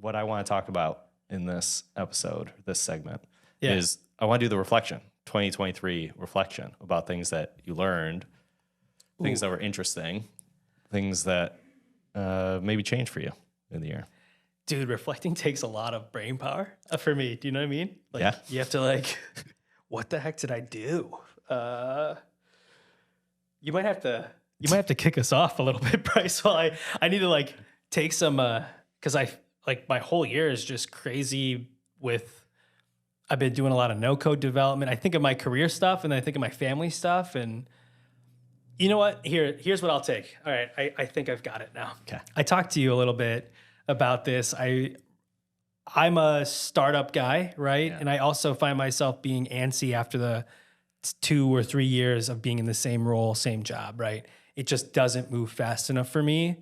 what I want to talk about in this episode, this segment, Yeah. is I want to do the reflection, 2023 reflection about things that you learned, things that were interesting, things that maybe changed for you in the year. Dude, reflecting takes a lot of brain power for me. Do you know what I mean? Like, Yeah. You have to like, what the heck did I do? You might have to kick us off a little bit, Bryce. While I need to like take some, cause I like my whole year is just crazy I've been doing a lot of no code development. I think of my career stuff and then I think of my family stuff. And you know what? Here's what I'll take. All right. I think I've got it now. Okay. I talked to you a little bit about this. I'm a startup guy, right? Yeah. And I also find myself being antsy after the 2 or 3 years of being in the same role, same job, right? It just doesn't move fast enough for me.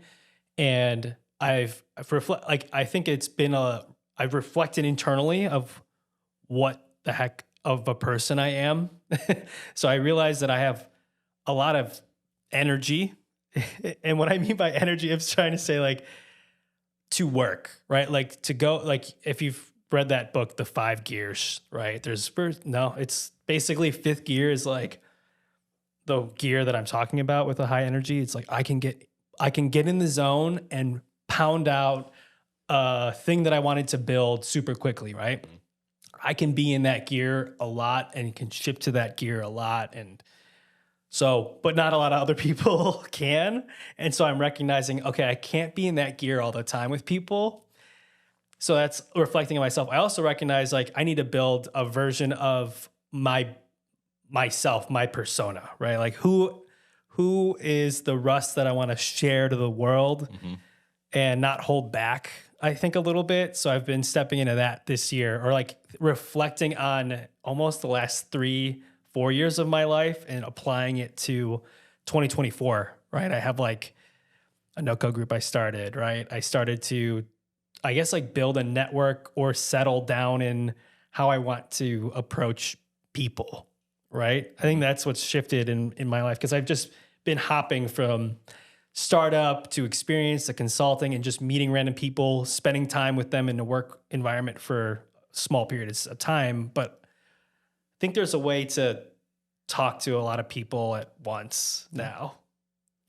And I've reflected internally of what the heck of a person I am. So I realized that I have a lot of energy. And what I mean by energy, I'm trying to say like to work, right? Like to go, like if you've read that book, The 5 Gears, right? It's basically fifth gear is like the gear that I'm talking about with a high energy. It's like I can get in the zone and pound out a thing that I wanted to build super quickly, right? I can be in that gear a lot and can ship to that gear a lot. And so, but not a lot of other people can. And so I'm recognizing, okay, I can't be in that gear all the time with people. So that's reflecting on myself. I also recognize like I need to build a version of myself, my persona, right? Like who is the Russ that I want to share to the world and not hold back, I think, a little bit. So I've been stepping into that this year, or like reflecting on almost the last 3-4 years of my life and applying it to 2024, right? I have like a no-code group I started, right? I started to, I guess, like build a network or settle down in how I want to approach people, right? I think that's what's shifted in my life because I've just been hopping from startup to experience to consulting and just meeting random people, spending time with them in a work environment for small periods of time. But I think there's a way to talk to a lot of people at once now.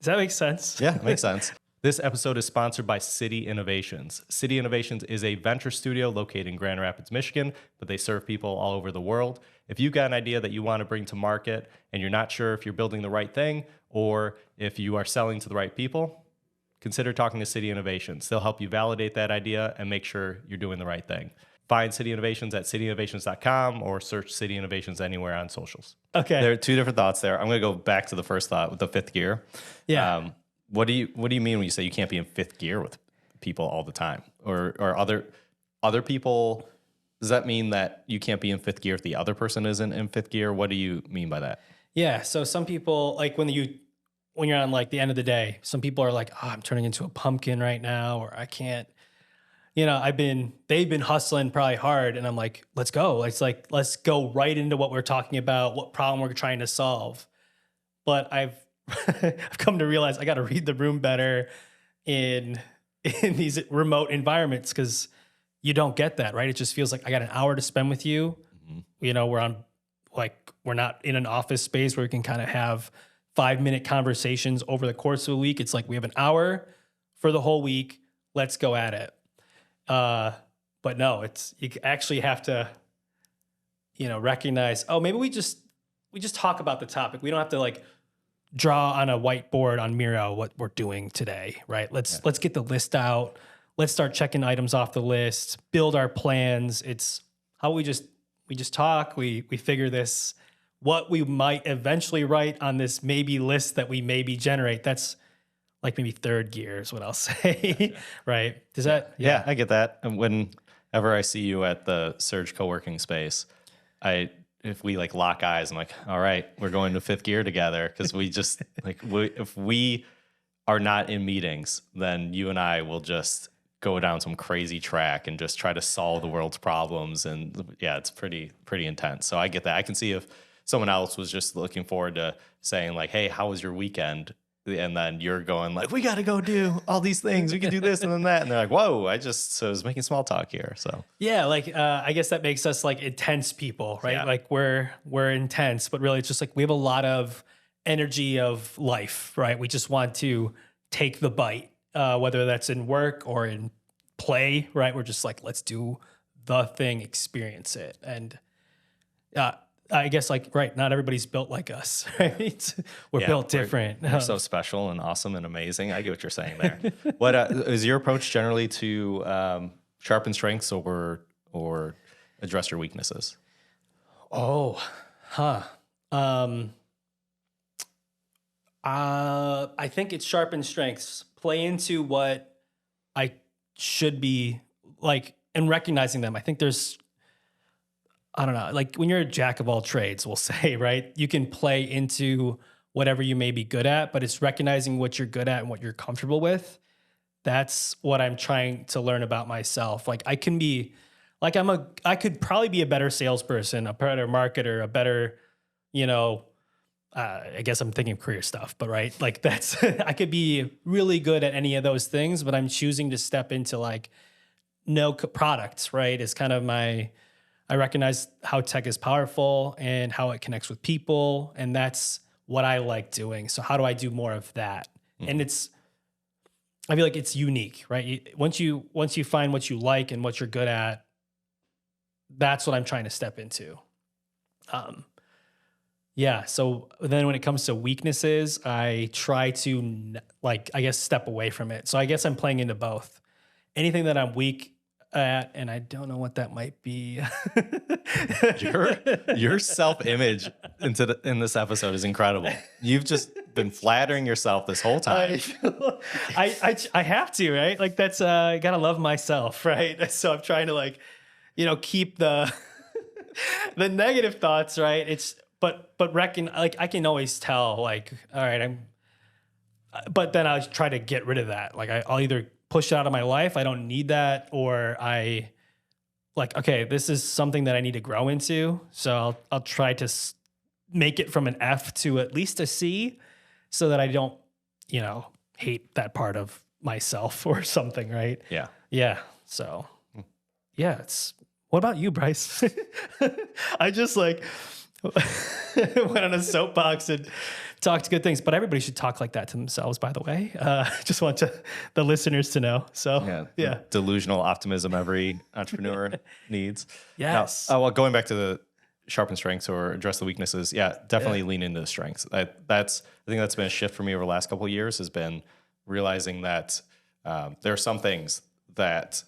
Does that make sense? Yeah, it makes sense. This episode is sponsored by Citi Innovations. Citi Innovations is a venture studio located in Grand Rapids, Michigan, but they serve people all over the world. If you've got an idea that you want to bring to market and you're not sure if you're building the right thing or if you are selling to the right people, consider talking to Citi Innovations. They'll help you validate that idea and make sure you're doing the right thing. Find Citi Innovations at citiinnovations.com or search Citi Innovations anywhere on socials. Okay. There are two different thoughts there. I'm going to go back to the first thought with the fifth gear. Yeah. What do you mean when you say you can't be in fifth gear with people all the time, or other people? Does that mean that you can't be in fifth gear if the other person isn't in fifth gear? What do you mean by that? Yeah. So some people, like when you're on like the end of the day, some people are like, oh, I'm turning into a pumpkin right now, or I can't, they've been hustling probably hard. And I'm like, let's go. Let's go right into what we're talking about, what problem we're trying to solve. But I've come to realize I got to read the room better in these remote environments because you don't get that, right? It just feels like I got an hour to spend with you. We're not in an office space where we can kind of have 5-minute conversations over the course of a week. It's like we have an hour for the whole week. Let's go at it. But no, you actually have to, recognize, oh, maybe we just talk about the topic. We don't have to like draw on a whiteboard on Miro what we're doing today, right? Let's get the list out. Let's start checking items off the list, build our plans. It's how we just talk. We figure this, what we might eventually write on this maybe list that we maybe generate. That's like maybe third gear is what I'll say, right? Does that? Yeah, I get that. And whenever I see you at the Surge co-working space, if we like lock eyes, I'm like, all right, we're going to fifth gear together. Cause we just if we are not in meetings, then you and I will just go down some crazy track and just try to solve the world's problems. And yeah, it's pretty intense. So I get that. I can see if someone else was just looking forward to saying like, hey, how was your weekend? and then you're going like, we got to go do all these things. We can do this and then that. And they're like, whoa, I was making small talk here. So Yeah, like I guess that makes us like intense people, right? Yeah. Like we're intense, but really it's just like we have a lot of energy of life, right? We just want to take the bite, whether that's in work or in play, right? We're just like, let's do the thing, experience it. And I guess like, right, not everybody's built like us, right? We're Yeah, built different. We're so special and awesome and amazing. I get what you're saying there. What is your approach generally to sharpen strengths or address your weaknesses? I think it's sharpen strengths, play into what I should be like, and recognizing them. I think I don't know, like when you're a jack of all trades, we'll say, right? You can play into whatever you may be good at, but it's recognizing what you're good at and what you're comfortable with. That's what I'm trying to learn about myself. Like I can be, like I could probably be a better salesperson, a better marketer, a better, I guess I'm thinking of career stuff, but right, like that's, I could be really good at any of those things, but I'm choosing to step into like products, right? Is kind of I recognize how tech is powerful and how it connects with people. And that's what I like doing. So how do I do more of that? And I feel like it's unique, right? Once you find what you like and what you're good at, that's what I'm trying to step into. Yeah. So then when it comes to weaknesses, I try to I guess step away from it. So I guess I'm playing into both. Anything that I'm weak at, and I don't know what that might be. Your self-image in this episode is incredible. You've just been flattering yourself this whole time. I have to, right? Like that's I gotta love myself, right? So I'm trying to keep the the negative thoughts, right? But reckon like I can always tell like, all right, but then I'll try to get rid of that. Like I'll either push it out of my life, I don't need that, or I like, okay, this is something that I need to grow into. So I'll try to make it from an F to at least a C so that I don't, hate that part of myself or something, right? Yeah. Yeah. So yeah, what about you, Bryce? I just went on a soapbox and talked good things, but everybody should talk like that to themselves, by the way. Just want the listeners to know. So yeah. Delusional optimism every entrepreneur needs. Yes. Now, well, going back to the sharpen strengths or address the weaknesses, definitely lean into the strengths. I think that's been a shift for me over the last couple of years, has been realizing that there are some things that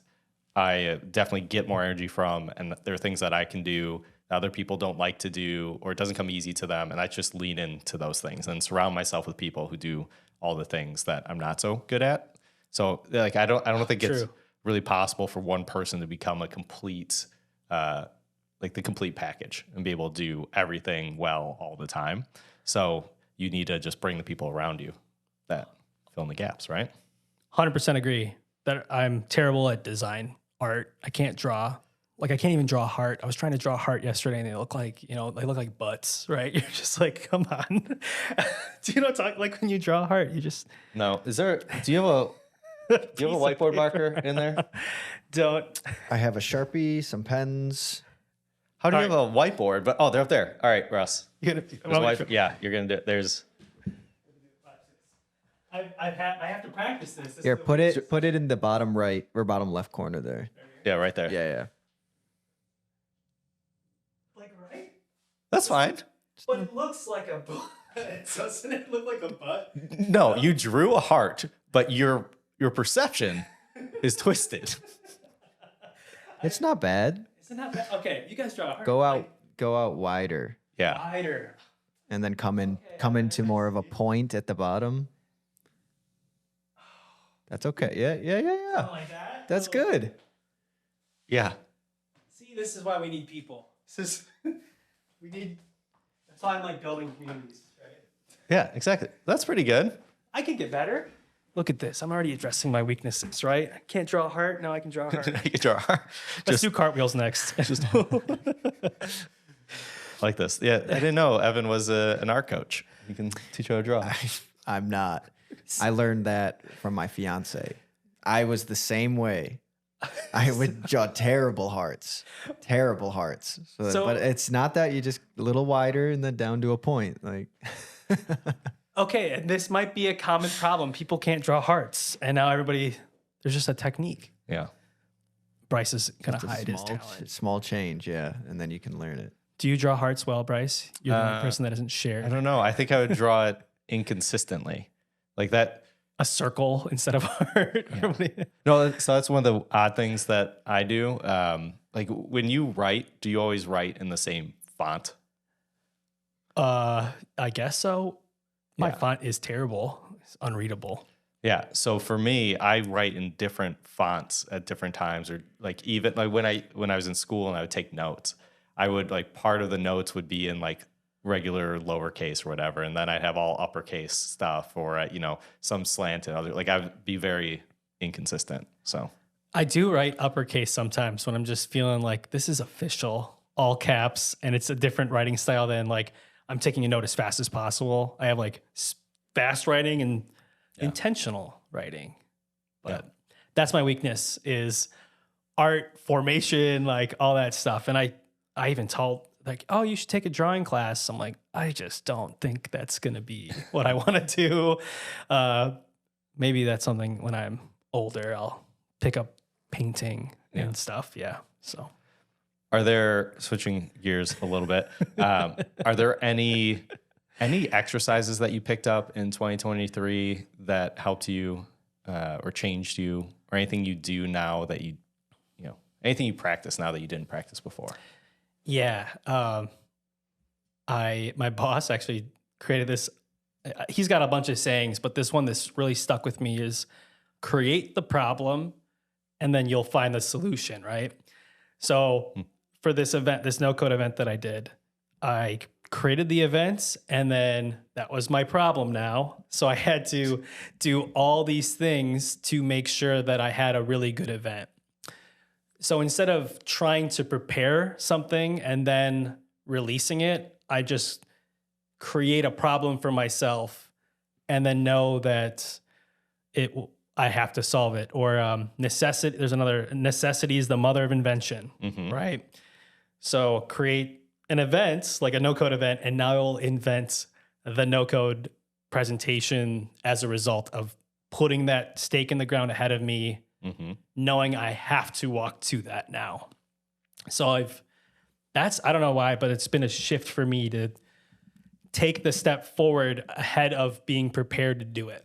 I definitely get more energy from, and there are things that I can do that other people don't like to do, or it doesn't come easy to them, and I just lean into those things and surround myself with people who do all the things that I'm not so good at. So like I don't think it's really possible for one person to become a complete the complete package and be able to do everything well all the time. So you need to just bring the people around you that fill in the gaps, right? 100% agree that I'm terrible at design, art. I can't draw. Like I can't even draw a heart. I was trying to draw a heart yesterday and they look like, they look like butts, right? You're just like, come on. Do you know what I'm talking like when you draw a heart, you just No. Do you have a whiteboard marker in there? Don't. I have a Sharpie, some pens. How do you have a whiteboard? But they're up there. All right, Russ. You're gonna You're gonna do it. There's I have to practice this. Here, put it in the bottom right or bottom left corner there. right there. Yeah. Like right? That's fine. But it looks like a butt. Doesn't it look like a butt? No, you drew a heart, but your perception is twisted. It's not bad. Isn't that bad? Okay, you guys draw a heart. Go out wider. Yeah. Wider. And then come into more of a point at the bottom. That's okay. Yeah. Something like that. That's good. Yeah. See, this is why we need people. That's why I'm like building communities, right? Yeah, exactly. That's pretty good. I can get better. Look at this. I'm already addressing my weaknesses, right? I can't draw a heart. Now I can draw a heart. You can draw a heart. Let's do cartwheels next. Like this. Yeah, I didn't know Evan was an art coach. You can teach you how to draw. I'm not. I learned that from my fiance. I was the same way. I would draw terrible hearts. But it's not that. You just a little wider and then down to a point. Like, Okay, and this might be a common problem. People can't draw hearts, and now there's just a technique. Yeah. Bryce is gonna it's a hide his talent. small change, yeah, and then you can learn it. Do you draw hearts well, Bryce? You're the only person that doesn't share. I don't know. I think I would draw it inconsistently, like that. A circle instead of heart. Yeah. No, so that's one of the odd things that I do. Like when you write, do you always write in the same font? I guess so. My Yeah. font is terrible. It's unreadable. Yeah. So for me, I write in different fonts at different times, or like even like when I was in school and I would take notes, I would like part of the notes would be in like regular lowercase or whatever, and then I'd have all uppercase stuff, or some slant and other. Like I would be very inconsistent. So I do write uppercase sometimes when I'm just feeling like this is official, all caps, and it's a different writing style than like I'm taking a note as fast as possible. I have like fast writing and intentional writing, but that's my weakness is art formation, like all that stuff. And I even told like, oh, you should take a drawing class. I'm like, I just don't think that's going to be what I want to do. Maybe that's something when I'm older, I'll pick up painting and stuff. Yeah. So are there, switching gears a little bit, are there any exercises that you picked up in 2023 that helped you or changed you, or anything you do now that anything you practice now that you didn't practice before? Yeah. My boss actually created this. He's got a bunch of sayings, but this one that's really stuck with me is create the problem and then you'll find the solution, right? So for this event, this no code event that I did, I created the events and then that was my problem now. So I had to do all these things to make sure that I had a really good event. So instead of trying to prepare something and then releasing it, I just create a problem for myself and then know that I have to solve it. Or necessity. There's another, necessity is the mother of invention, right? So create an event, like a no-code event, and now I'll invent the no-code presentation as a result of putting that stake in the ground ahead of me, knowing I have to walk to that now. So I don't know why, but it's been a shift for me to take the step forward ahead of being prepared to do it.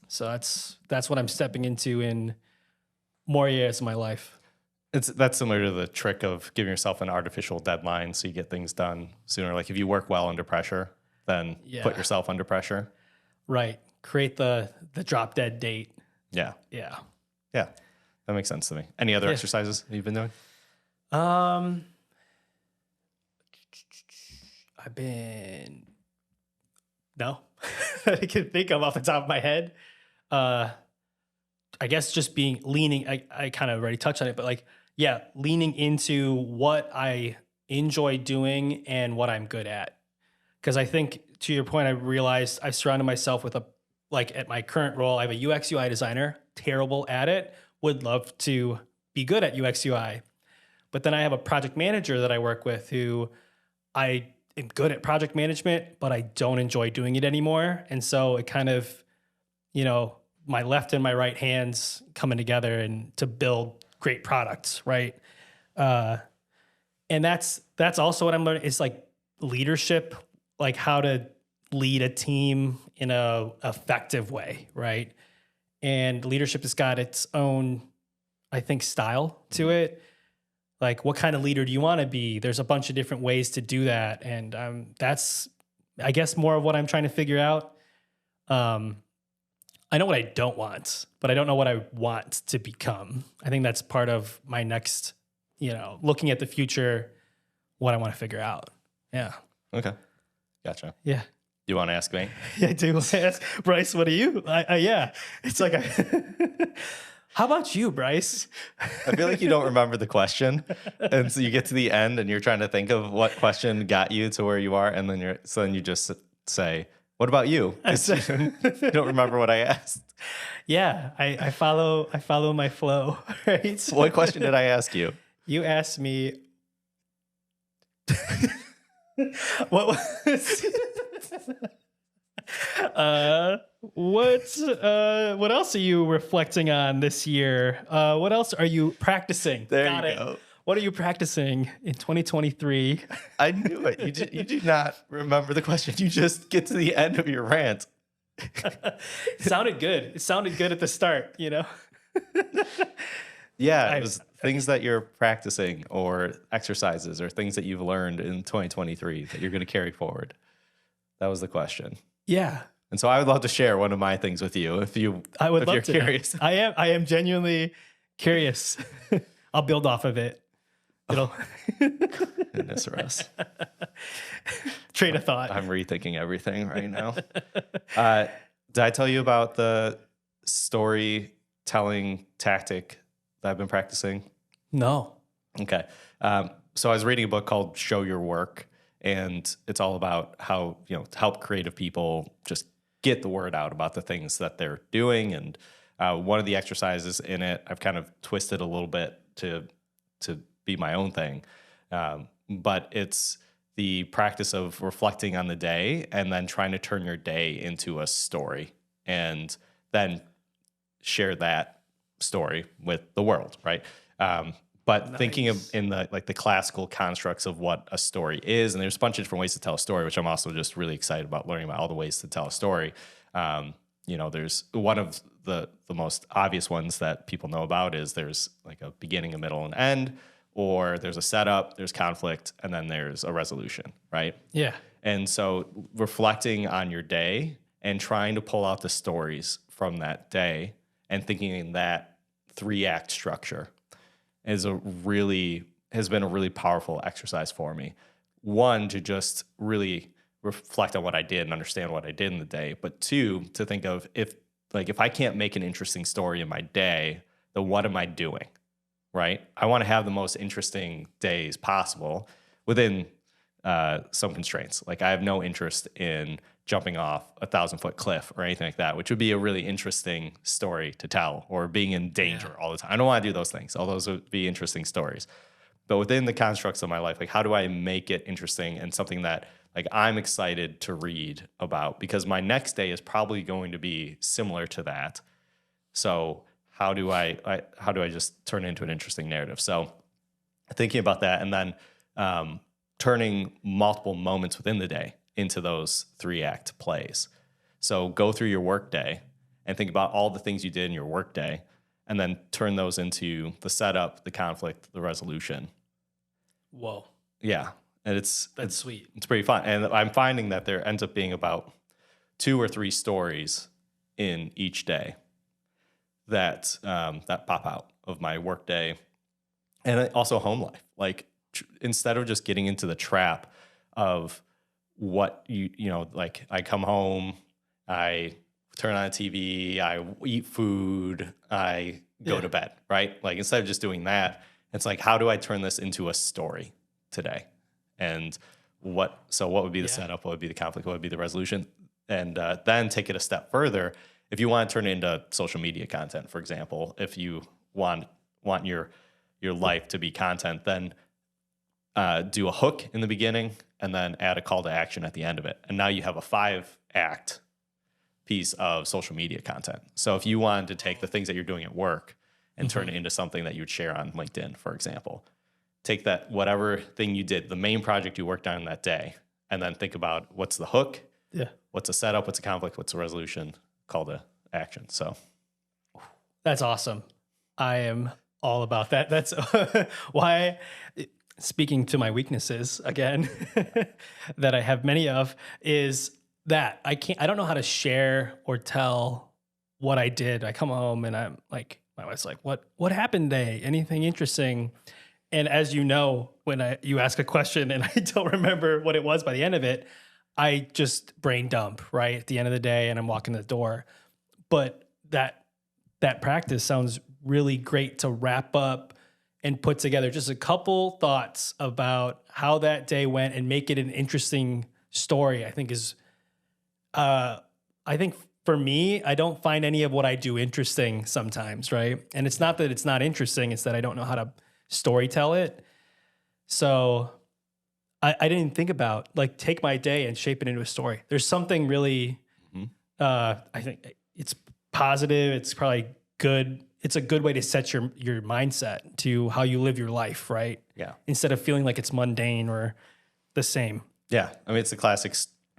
So that's what I'm stepping into in more areas of my life. That's similar to the trick of giving yourself an artificial deadline so you get things done sooner. Like if you work well under pressure, then put yourself under pressure. Right. Create the drop dead date. Yeah. Yeah. Yeah. That makes sense to me. Any other exercises that you've been doing? No, I can think of off the top of my head. I guess just leaning, I kind of already touched on it, but like, leaning into what I enjoy doing and what I'm good at. Because I think to your point, I realized I surrounded myself with at my current role, I have a UX UI designer, terrible at it, would love to be good at UX UI. But then I have a project manager that I work with who I am good at project management, but I don't enjoy doing it anymore. And so it kind of, my left and my right hands coming together and to build great products, right? And that's also what I'm learning. It's like leadership, like how to lead a team in a effective way, right? And leadership has got its own, I think, style to it. Like, what kind of leader do you want to be? There's a bunch of different ways to do that. And that's, I guess, more of what I'm trying to figure out. I know what I don't want, but I don't know what I want to become. I think that's part of my next, looking at the future, what I want to figure out. Yeah. Okay. Gotcha. Yeah. You want to ask me? Yeah, I do. Ask Bryce, what are you? Yeah. It's like, how about you, Bryce? I feel like you don't remember the question. And so you get to the end and you're trying to think of what question got you to where you are. And then you just say, What about you? 'Cause you don't remember what I asked. Yeah, I follow my flow, right? What question did I ask you? You asked me what was what else are you reflecting on this year? What else are you practicing? There Got you it. go. What are you practicing in 2023? I knew it. You do not remember the question. You just get to the end of your rant. Sounded good. It sounded good at the start, you know? Yeah, it was things that you're practicing or exercises or things that you've learned in 2023 that you're going to carry forward. That was the question. Yeah. And so I would love to share one of my things with you if I would if love you're to. curious. I am genuinely curious. I'll build off of it. It'll Goodness, Russ. train of thought. I'm rethinking everything right now. Did I tell you about the storytelling tactic that I've been practicing? No. Okay. So I was reading a book called Show Your Work, and it's all about how, to help creative people just get the word out about the things that they're doing. And one of the exercises in it, I've kind of twisted a little bit to be my own thing. But it's the practice of reflecting on the day and then trying to turn your day into a story and then share that story with the world, right? But Nice. thinking of in the classical constructs of what a story is, and there's a bunch of different ways to tell a story, which I'm also just really excited about learning about all the ways to tell a story. There's one of the most obvious ones that people know about is there's like a beginning, a middle, and end, or there's a setup, there's conflict, and then there's a resolution, right? Yeah. And so reflecting on your day and trying to pull out the stories from that day and thinking in that 3-act structure has been a really powerful exercise for me. One, to just really reflect on what I did and understand what I did in the day, but 2, to think of if I can't make an interesting story in my day, then what am I doing? Right? I want to have the most interesting days possible within some constraints. Like I have no interest in jumping off a 1,000-foot cliff or anything like that, which would be a really interesting story to tell, or being in danger all the time. I don't want to do those things. All those would be interesting stories. But within the constructs of my life, like how do I make it interesting and something that like I'm excited to read about, because my next day is probably going to be similar to that. So how do I just turn it into an interesting narrative? So thinking about that, and then turning multiple moments within the day into those 3-act plays. So go through your work day and think about all the things you did in your work day, and then turn those into the setup, the conflict, the resolution. Whoa. Yeah. And That's sweet. It's pretty fun. And I'm finding that there ends up being about 2 or 3 stories in each day that pop out of my work day, and also home life. Like instead of just getting into the trap of what like I come home, I turn on TV, I eat food, I go to bed, right? Like instead of just doing that, it's like, how do I turn this into a story today? And what would be the setup? What would be the conflict? What would be the resolution? And then take it a step further. If you want to turn it into social media content, for example, if you want your life to be content, then do a hook in the beginning and then add a call to action at the end of it. And now you have a 5-act piece of social media content. So if you wanted to take the things that you're doing at work and turn it into something that you would share on LinkedIn, for example, take that, whatever thing you did, the main project you worked on that day, and then think about what's the hook, what's a setup, what's a conflict, what's a resolution, call to action. So that's awesome. I am all about that. That's why, speaking to my weaknesses again, that I have many of, is that I don't know how to share or tell what I did. I come home and I'm like, my wife's like, what happened today? Anything interesting? And as you know, when you ask a question and I don't remember what it was by the end of it, I just brain dump right at the end of the day and I'm walking the door. But that practice sounds really great to wrap up and put together just a couple thoughts about how that day went and make it an interesting story. I think is I think for me, I don't find any of what I do interesting sometimes, right? And it's not that it's not interesting, it's that I don't know how to storytell it. So I didn't think about like take my day and shape it into a story. There's something really, I think it's positive. It's probably good. It's a good way to set your mindset to how you live your life, right? Yeah. Instead of feeling like it's mundane or the same. Yeah. I mean, it's the classic.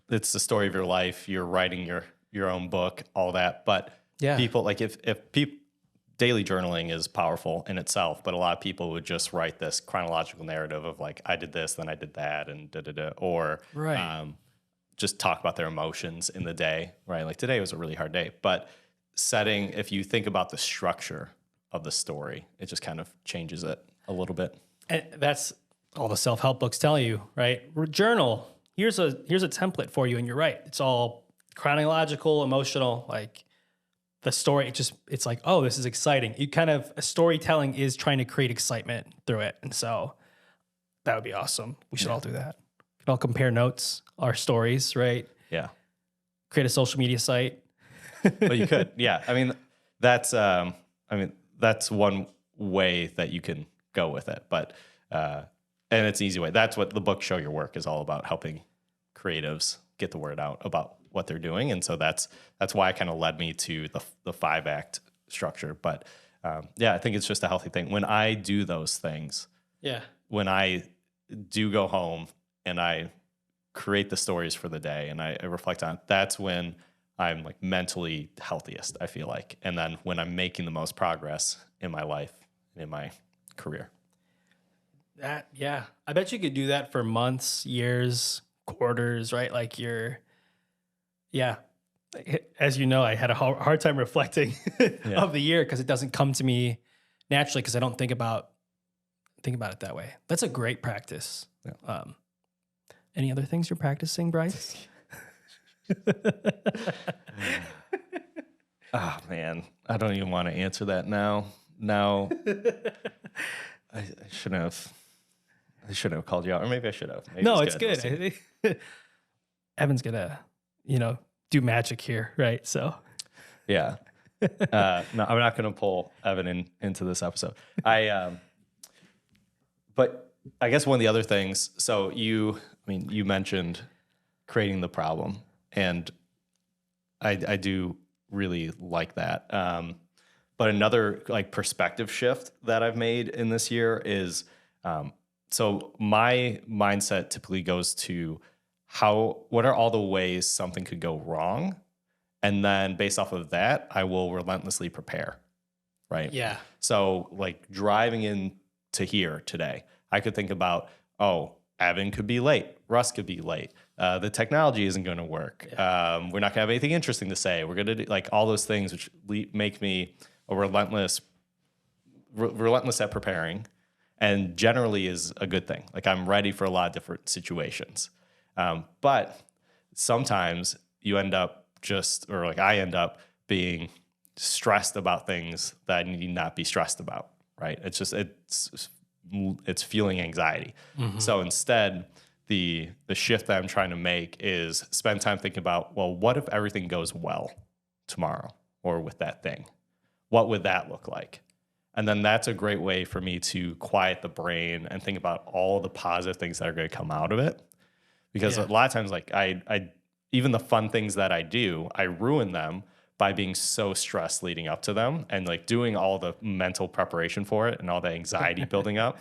It's the story of your life. You're writing your own book, all that. But people like if people, daily journaling is powerful in itself, but a lot of people would just write this chronological narrative of like, I did this, then I did that, and or just talk about their emotions in the day, right? Like today was a really hard day, but if you think about the structure of the story, it just kind of changes it a little bit. And that's all the self-help books tell you, right? Journal. Here's a template for you, and you're right. It's all chronological, emotional, like the story. It's like, oh, this is exciting. Storytelling is trying to create excitement through it. And so that would be awesome. We should all do that. We can all compare notes, our stories, right? Yeah. Create a social media site. Well, you could. Yeah. I mean, that's one way that you can go with it, but, and it's an easy way. That's what the book Show Your Work is all about, helping creatives get the word out about what they're doing. And so that's why it kind of led me to the 5-act structure. But I think it's just a healthy thing. When I do those things, when I do go home and I create the stories for the day and I reflect on it, that's when I'm like mentally healthiest, I feel like. And then when I'm making the most progress in my life and in my career. I bet you could do that for months, years, quarters, right? Like as you know, I had a hard time reflecting of the year because it doesn't come to me naturally because I don't think about it that way. That's a great practice. Yeah. Any other things you're practicing, Bryce? Oh man, I don't even want to answer that now. I shouldn't have called you out, or maybe I should have. No, it's good. Evan's gonna, do magic here, right? So, yeah. No, I'm not gonna pull Evan into this episode. But I guess one of the other things. So you mentioned creating the problem, and I do really like that. But another like perspective shift that I've made in this year is, so my mindset typically goes to what are all the ways something could go wrong? And then based off of that, I will relentlessly prepare. Right. Yeah. So like driving into here today, I could think about, Evan could be late. Russ could be late. The technology isn't going to work. Yeah. We're not going to have anything interesting to say. We're going to do like all those things, which make me a relentless at preparing, and generally is a good thing. Like I'm ready for a lot of different situations. But sometimes you end up I end up being stressed about things that I need not be stressed about. Right. It's feeling anxiety. Mm-hmm. So instead, the shift that I'm trying to make is spend time thinking about, well, what if everything goes well tomorrow or with that thing? What would that look like? And then that's a great way for me to quiet the brain and think about all the positive things that are going to come out of it. Because a lot of times, like I even the fun things that I do, I ruin them by being so stressed leading up to them and like doing all the mental preparation for it and all the anxiety building up.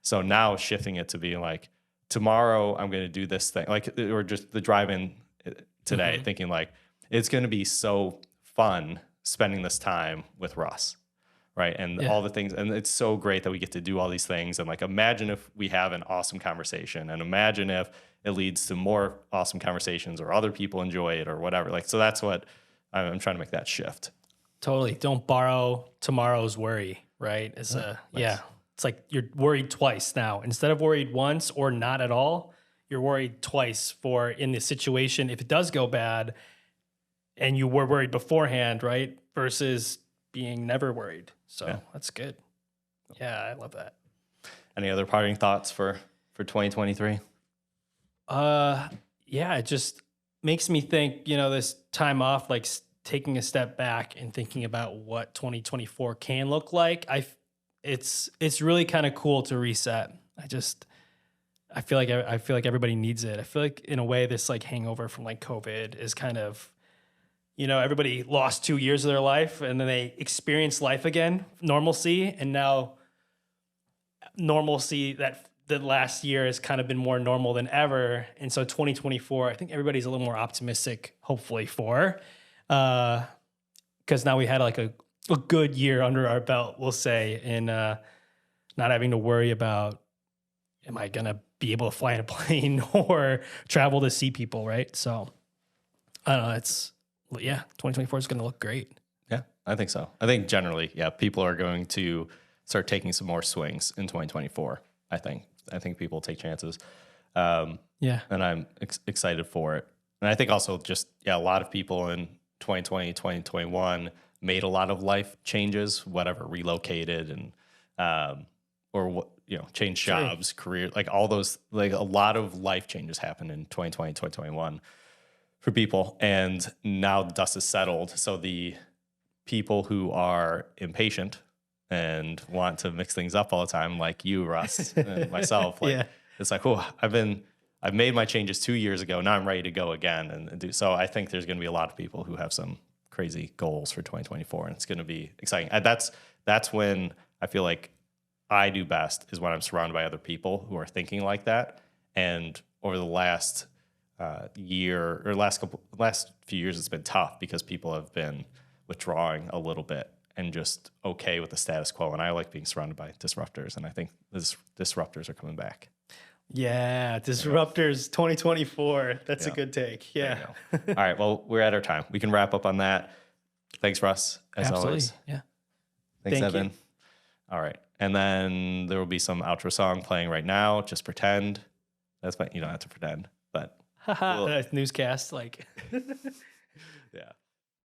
So now shifting it to being like, tomorrow I'm going to do this thing, like, or just the drive-in today, thinking like, it's going to be so fun spending this time with Russ. Right. And all the things. And it's so great that we get to do all these things. And like, imagine if we have an awesome conversation, and imagine if it leads to more awesome conversations or other people enjoy it or whatever. Like, so that's what I'm trying to make that shift. Totally. Don't borrow tomorrow's worry. Right. It's it's like you're worried twice now. Instead of worried once or not at all, you're worried twice for in the situation. If it does go bad and you were worried beforehand, right? Versus being never worried. So that's good. Yeah, I love that. Any other parting thoughts for 2023? makes me think, this time off, like taking a step back and thinking about what 2024 can look like. It's really kind of cool to reset. I feel like everybody needs it. I feel like in a way this like hangover from like COVID is kind of, everybody lost 2 years of their life and then they experience life again, normalcy, and now normalcy that the last year has kind of been more normal than ever. And so 2024, I think everybody's a little more optimistic, hopefully for, because now we had like a good year under our belt, we'll say, and not having to worry about, am I going to be able to fly in a plane or travel to see people, right? So I don't know. 2024 is going to look great. Yeah, I think so. I think generally, people are going to start taking some more swings in 2024. I think people take chances. And I'm excited for it. And I think also just, a lot of people in 2020, 2021 made a lot of life changes, whatever, relocated and, changed jobs, career, like all those, like a lot of life changes happened in 2020, 2021 for people. And now the dust is settled. So the people who are impatient and want to mix things up all the time, like you, Russ, and myself, it's like, I've made my changes 2 years ago. Now I'm ready to go again and do. So I think there's going to be a lot of people who have some crazy goals for 2024, and it's going to be exciting. And that's when I feel like I do best, is when I'm surrounded by other people who are thinking like that. And over the last year or last few years, it's been tough because people have been withdrawing a little bit and just okay with the status quo. And I like being surrounded by disruptors, and I think disruptors are coming back. Yeah, Disruptors 2024. That's a good take. Yeah. All right. Well, we're at our time. We can wrap up on that. Thanks, Russ, as always. Yeah. Thanks, Thank Evan. you. All right. And then there will be some outro song playing right now. Just pretend. That's fine. You don't have to pretend, but Newscast, like. yeah.